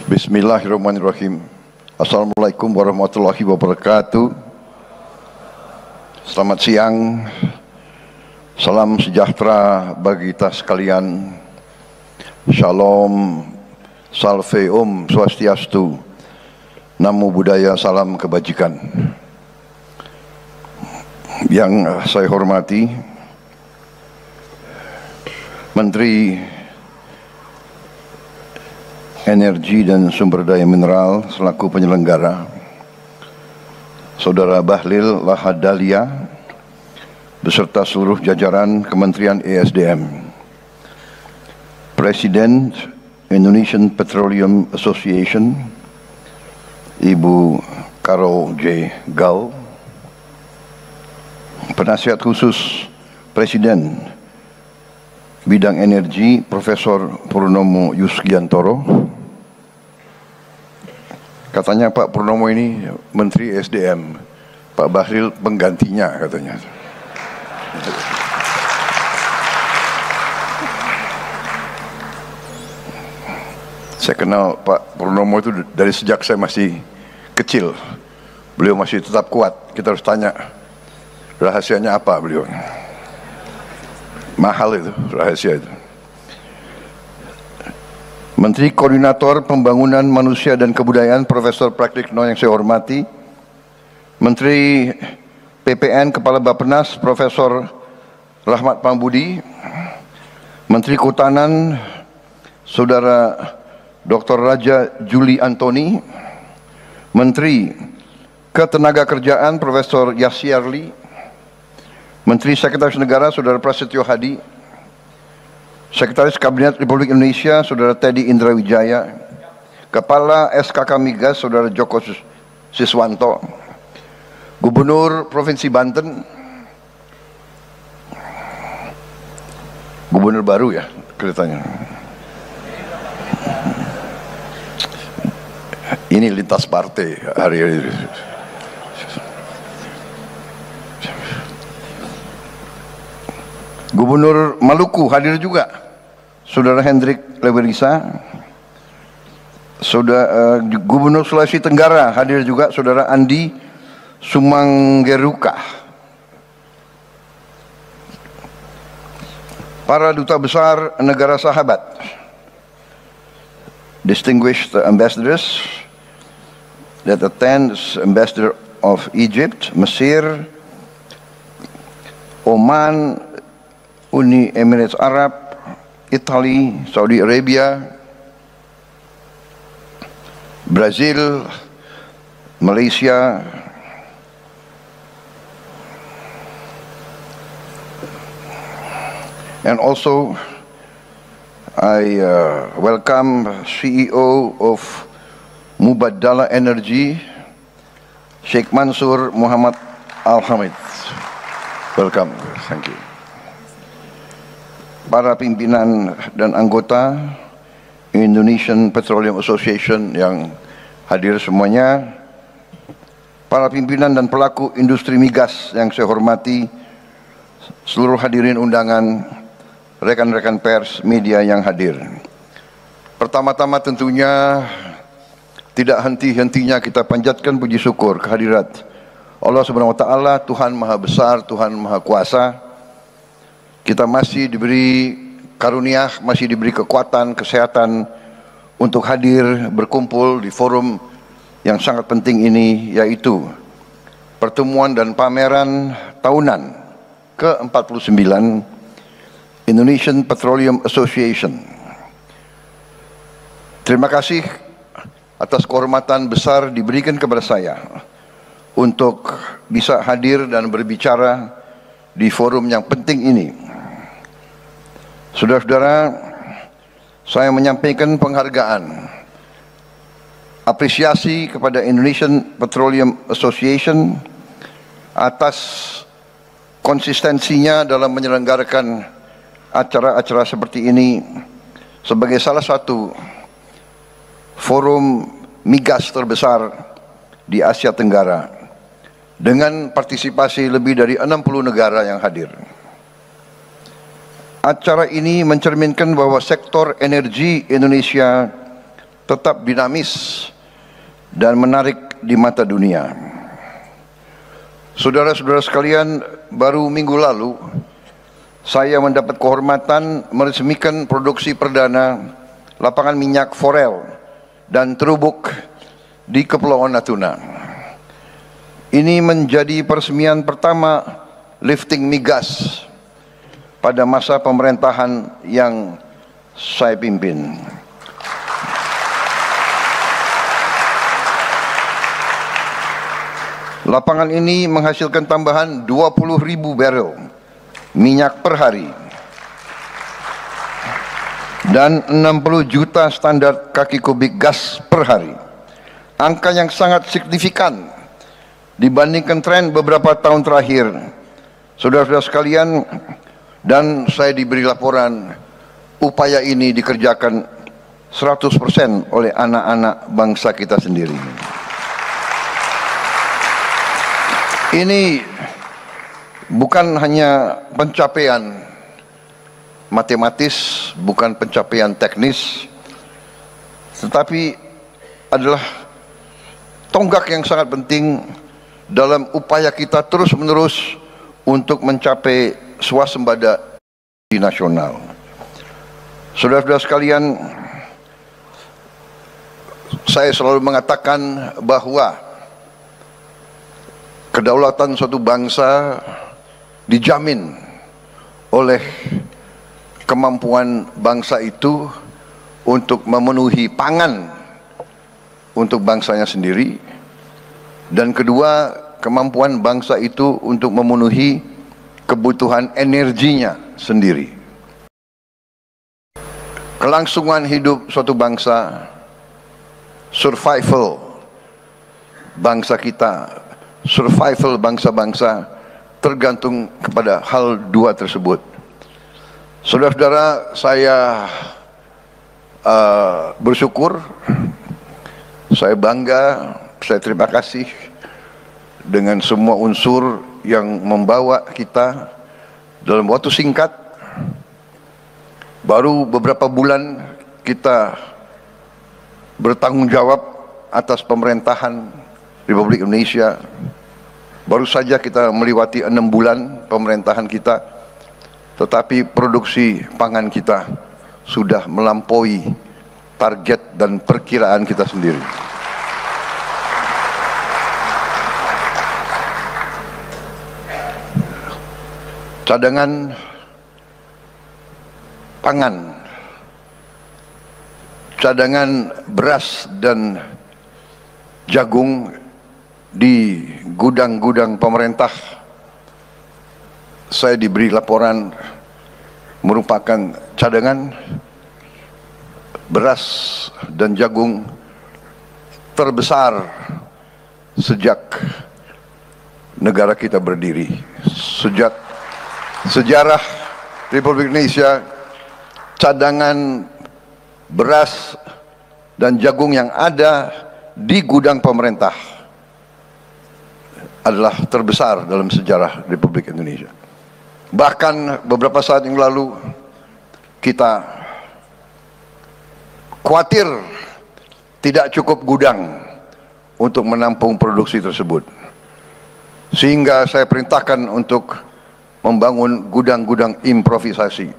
Bismillahirrahmanirrahim. Assalamualaikum warahmatullahi wabarakatuh. Selamat siang. Salam sejahtera bagi kita sekalian. Shalom, salve om swastiastu. Namo Buddhaya, salam kebajikan. Yang saya hormati Menteri Energi dan Sumber Daya Mineral selaku penyelenggara, Saudara Bahlil Lahadalia beserta seluruh jajaran Kementerian ESDM, Presiden Indonesian Petroleum Association Ibu Carol J. Gau, Penasihat Khusus Presiden Bidang Energi Profesor Purnomo Yusgiantoro. Katanya Pak Purnomo ini Menteri SDM, Pak Bahlil penggantinya katanya. Saya kenal Pak Purnomo itu dari sejak saya masih kecil. Beliau masih tetap kuat. Kita harus tanya rahasianya apa beliau. Mahal itu rahasia itu. Menteri Koordinator Pembangunan Manusia dan Kebudayaan Profesor Praktikno yang saya hormati, Menteri PPN Kepala Bappenas Profesor Rahmat Pambudi, Menteri Kehutanan Saudara Dr. Raja Juli Antoni, Menteri Ketenagakerjaan Profesor Yasyarli, Menteri Sekretaris Negara Saudara Prasetyo Hadi, Sekretaris Kabinet Republik Indonesia Saudara Teddy Indrawijaya, Kepala SKK Migas Saudara Joko Siswanto, Gubernur Provinsi Banten, Gubernur baru ya kelihatannya. Ini lintas partai hari-hari. Gubernur Maluku hadir juga, Saudara Hendrik Lewerisa. Gubernur Sulawesi Tenggara hadir juga, Saudara Andi Sumanggeruka. Para duta besar negara sahabat, distinguished ambassadors that attends, Ambassador of Egypt, Mesir, Oman, Uni Emirat Arab, Italy, Saudi Arabia, Brazil, Malaysia, and also I welcome CEO of Mubadala Energy, Sheikh Mansur Muhammad Al-Hamid. Welcome, thank you. Para pimpinan dan anggota Indonesian Petroleum Association yang hadir semuanya, para pimpinan dan pelaku industri migas yang saya hormati, seluruh hadirin undangan, rekan-rekan pers, media yang hadir. Pertama-tama tentunya tidak henti-hentinya kita panjatkan puji syukur kehadirat Allah Subhanahu wa taala, Tuhan Maha Besar, Tuhan Maha Kuasa. Kita masih diberi karunia, masih diberi kekuatan, kesehatan untuk hadir berkumpul di forum yang sangat penting ini, yaitu pertemuan dan pameran tahunan ke-49 Indonesian Petroleum Association. Terima kasih atas kehormatan besar diberikan kepada saya untuk bisa hadir dan berbicara di forum yang penting ini. Saudara-saudara, saya menyampaikan penghargaan, apresiasi kepada Indonesian Petroleum Association atas konsistensinya dalam menyelenggarakan acara-acara seperti ini sebagai salah satu forum migas terbesar di Asia Tenggara dengan partisipasi lebih dari 60 negara yang hadir. Acara ini mencerminkan bahwa sektor energi Indonesia tetap dinamis dan menarik di mata dunia. Saudara-saudara sekalian, baru minggu lalu saya mendapat kehormatan meresmikan produksi perdana lapangan minyak forel dan terubuk di Kepulauan Natuna. Ini menjadi peresmian pertama lifting migas pada masa pemerintahan yang saya pimpin. Lapangan ini menghasilkan tambahan 20.000 barel minyak per hari dan 60 juta standar kaki kubik gas per hari. Angka yang sangat signifikan dibandingkan tren beberapa tahun terakhir. Saudara-saudara sekalian, dan saya diberi laporan upaya ini dikerjakan 100% oleh anak-anak bangsa kita sendiri. Ini bukan hanya pencapaian matematis, bukan pencapaian teknis, tetapi adalah tonggak yang sangat penting dalam upaya kita terus-menerus untuk mencapai swasembada nasional. Saudara-saudara sekalian, saya selalu mengatakan bahwa kedaulatan suatu bangsa dijamin oleh kemampuan bangsa itu untuk memenuhi pangan untuk bangsanya sendiri, dan kedua, kemampuan bangsa itu untuk memenuhi kebutuhan energinya sendiri. Kelangsungan hidup suatu bangsa, survival bangsa kita, survival bangsa-bangsa tergantung kepada hal dua tersebut. Saudara-saudara, saya bersyukur, saya bangga, saya terima kasih dengan semua unsur yang membawa kita dalam waktu singkat. Baru beberapa bulan kita bertanggung jawab atas pemerintahan Republik Indonesia. Baru saja kita melewati 6 bulan pemerintahan kita, tetapi produksi pangan kita sudah melampaui target dan perkiraan kita sendiri. Cadangan pangan, cadangan beras dan jagung di gudang-gudang pemerintah, saya diberi laporan merupakan cadangan beras dan jagung terbesar sejak negara kita berdiri. Sejak sejarah Republik Indonesia, cadangan beras dan jagung yang ada di gudang pemerintah adalah terbesar dalam sejarah Republik Indonesia. Bahkan beberapa saat yang lalu kita khawatir tidak cukup gudang untuk menampung produksi tersebut, sehingga saya perintahkan untuk membangun gudang-gudang improvisasi.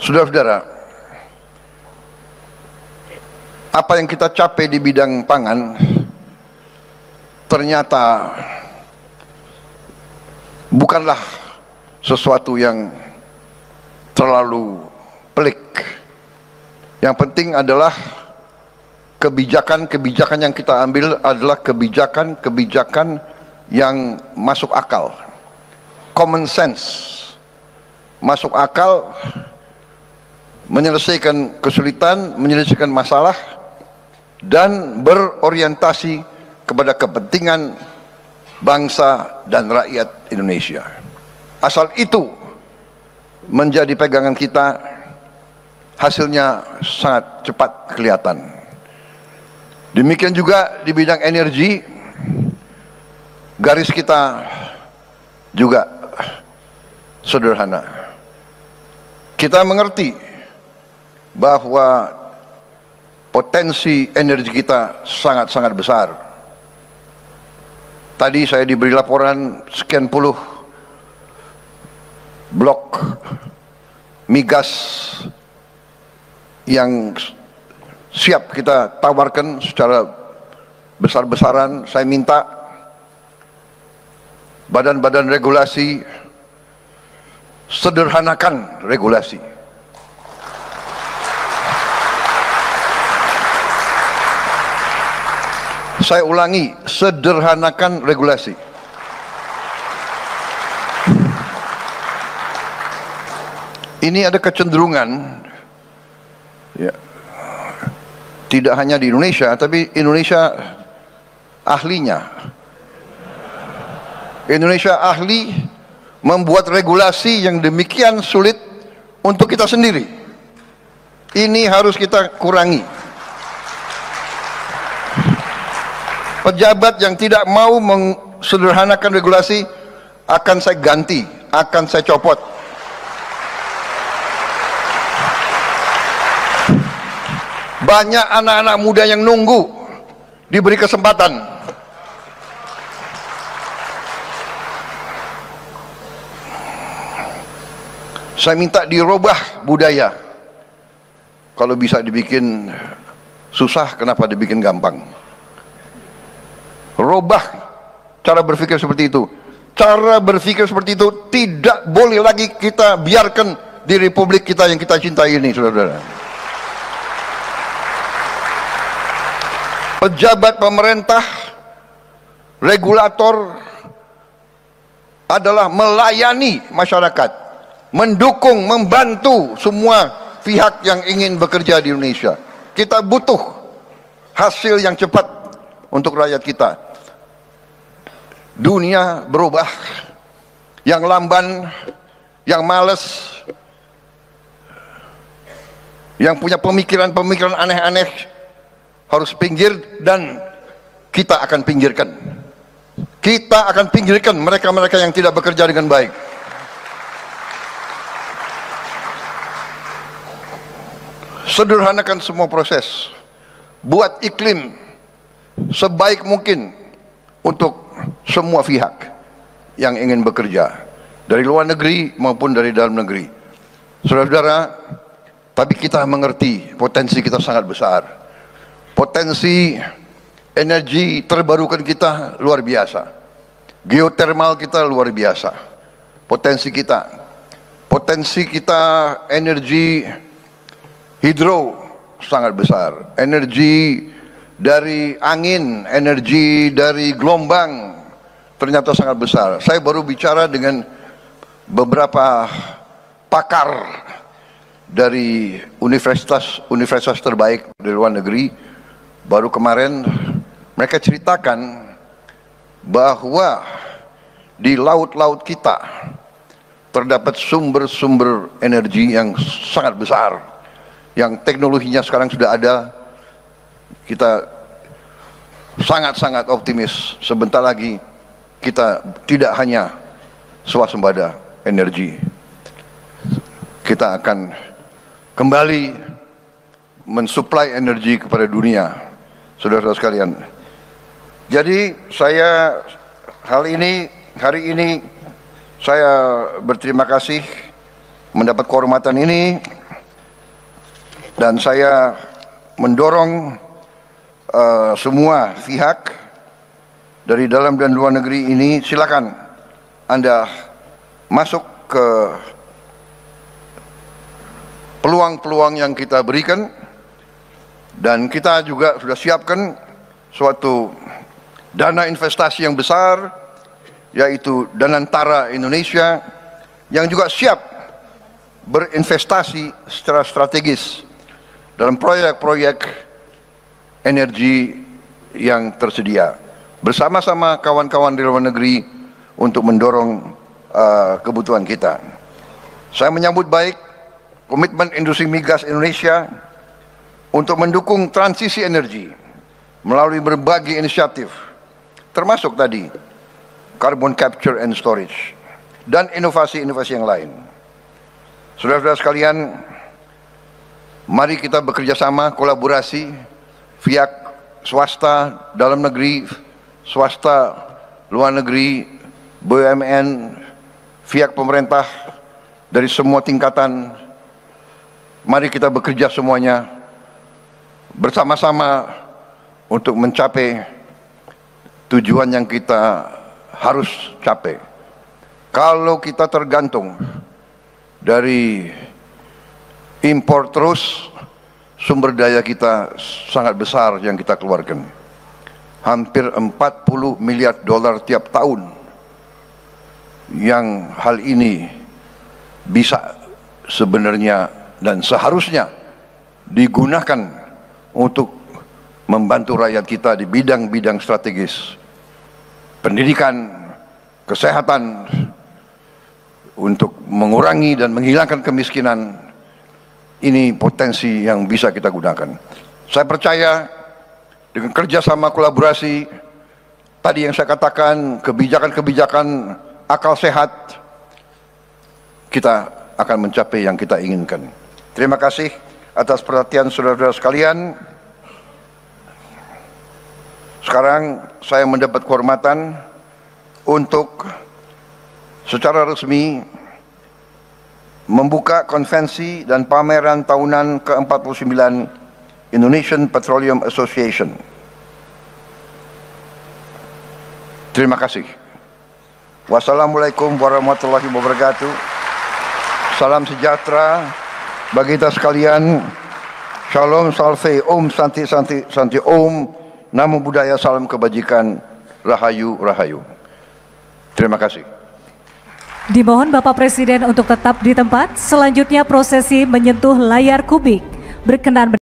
Saudara-saudara, apa yang kita capai di bidang pangan ternyata bukanlah sesuatu yang terlalu pelik. Yang penting adalah kebijakan-kebijakan yang kita ambil adalah kebijakan-kebijakan yang masuk akal, common sense, masuk akal, menyelesaikan kesulitan, menyelesaikan masalah, dan berorientasi kepada kepentingan bangsa dan rakyat Indonesia. Asal itu menjadi pegangan kita, hasilnya sangat cepat kelihatan. Demikian juga di bidang energi, garis kita juga sederhana. Kita mengerti bahwa potensi energi kita sangat-sangat besar. Tadi saya diberi laporan sekian puluh blok migas yang siap kita tawarkan secara besar-besaran. Saya minta badan-badan regulasi sederhanakan regulasi. Saya ulangi, sederhanakan regulasi. Ini ada kecenderungan, ya, tidak hanya di Indonesia, tapi Indonesia ahlinya. Indonesia ahli membuat regulasi yang demikian sulit untuk kita sendiri. Ini harus kita kurangi. Pejabat yang tidak mau mensederhanakan regulasi akan saya ganti, akan saya copot. Banyak anak-anak muda yang nunggu diberi kesempatan. Saya minta dirubah budaya. Kalau bisa dibikin susah, kenapa dibikin gampang? Robah cara berpikir seperti itu. Cara berpikir seperti itu tidak boleh lagi kita biarkan di republik kita yang kita cintai ini, saudara-saudara. Pejabat pemerintah, regulator adalah melayani masyarakat, mendukung, membantu semua pihak yang ingin bekerja di Indonesia. Kita butuh hasil yang cepat untuk rakyat kita. Dunia berubah, yang lamban, yang malas, yang punya pemikiran-pemikiran aneh-aneh harus pinggir, dan kita akan pinggirkan. Kita akan pinggirkan mereka-mereka yang tidak bekerja dengan baik. Sederhanakan semua proses, buat iklim sebaik mungkin untuk semua pihak yang ingin bekerja, dari luar negeri maupun dari dalam negeri. Saudara-saudara, tapi kita mengerti potensi kita sangat besar. Potensi energi terbarukan kita luar biasa. Geotermal kita luar biasa. Potensi kita energi hidro sangat besar. Energi dari angin, energi dari gelombang ternyata sangat besar. Saya baru bicara dengan beberapa pakar dari universitas terbaik di luar negeri. Baru kemarin mereka ceritakan bahwa di laut-laut kita terdapat sumber-sumber energi yang sangat besar, yang teknologinya sekarang sudah ada. Kita sangat-sangat optimis sebentar lagi kita tidak hanya swasembada energi, kita akan kembali mensuplai energi kepada dunia, saudara-saudara sekalian. Jadi saya hari ini saya berterima kasih mendapat kehormatan ini, dan saya mendorong semua pihak dari dalam dan luar negeri ini, silakan Anda masuk ke peluang-peluang yang kita berikan, dan kita juga sudah siapkan suatu dana investasi yang besar, yaitu Danantara Indonesia, yang juga siap berinvestasi secara strategis dalam proyek-proyek energi yang tersedia, bersama-sama kawan-kawan di luar negeri untuk mendorong kebutuhan kita. Saya menyambut baik komitmen industri migas Indonesia untuk mendukung transisi energi melalui berbagai inisiatif, termasuk tadi carbon capture and storage dan inovasi-inovasi yang lain. Saudara-saudara sekalian, Mari kita bekerja sama, kolaborasi, pihak swasta dalam negeri, swasta luar negeri, BUMN, pihak pemerintah dari semua tingkatan. Mari kita bekerja semuanya bersama-sama untuk mencapai tujuan yang kita harus capai. Kalau kita tergantung dari impor terus, sumber daya kita sangat besar yang kita keluarkan. Hampir 40 miliar dolar tiap tahun. Yang hal ini bisa sebenarnya dan seharusnya digunakan untuk membantu rakyat kita di bidang-bidang strategis. Pendidikan, kesehatan, untuk mengurangi dan menghilangkan kemiskinan. Ini potensi yang bisa kita gunakan. Saya percaya dengan kerjasama kolaborasi, tadi yang saya katakan, kebijakan-kebijakan akal sehat, kita akan mencapai yang kita inginkan. Terima kasih atas perhatian saudara-saudara sekalian. Sekarang saya mendapat kehormatan untuk secara resmi membuka konvensi dan pameran tahunan ke-49 Indonesian Petroleum Association. Terima kasih. Wassalamualaikum warahmatullahi wabarakatuh. Salam sejahtera bagi kita sekalian. Shalom, salve, om, santi, santi, santi, om. Namo Buddhaya, salam kebajikan. Rahayu, rahayu. Terima kasih. Dimohon Bapak Presiden untuk tetap di tempat. Selanjutnya prosesi menyentuh layar kubik. Berkenan